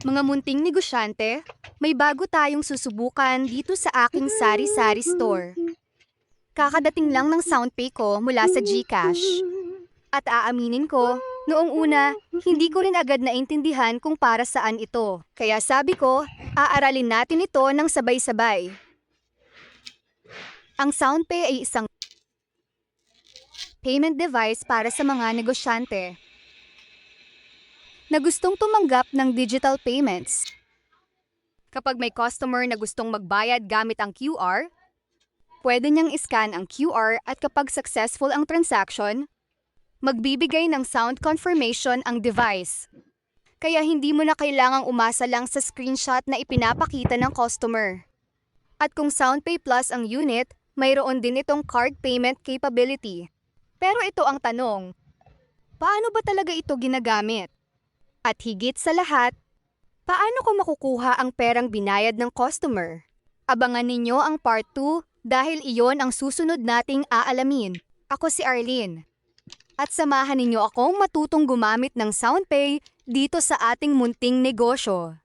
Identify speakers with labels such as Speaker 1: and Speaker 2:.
Speaker 1: Mga munting negosyante, may bago tayong susubukan dito sa aking sari-sari store. Kakadating lang ng SoundPay ko mula sa GCash. At aaminin ko, noong una, hindi ko rin agad naintindihan kung para saan ito. Kaya sabi ko, aaralin natin ito ng sabay-sabay. Ang SoundPay ay isang payment device para sa mga negosyante na gustong tumanggap ng digital payments. Kapag may customer na gustong magbayad gamit ang QR, pwede niyang iscan ang QR at kapag successful ang transaction, magbibigay ng sound confirmation ang device. Kaya hindi mo na kailangang umasa lang sa screenshot na ipinapakita ng customer. At kung SoundPay Plus ang unit, mayroon din itong card payment capability. Pero ito ang tanong, paano ba talaga ito ginagamit? At higit sa lahat, paano ko makukuha ang perang binayad ng customer? Abangan ninyo ang part 2 dahil iyon ang susunod nating aalamin. Ako si Arlene. At samahan ninyo akong matutong gumamit ng SoundPay dito sa ating munting negosyo.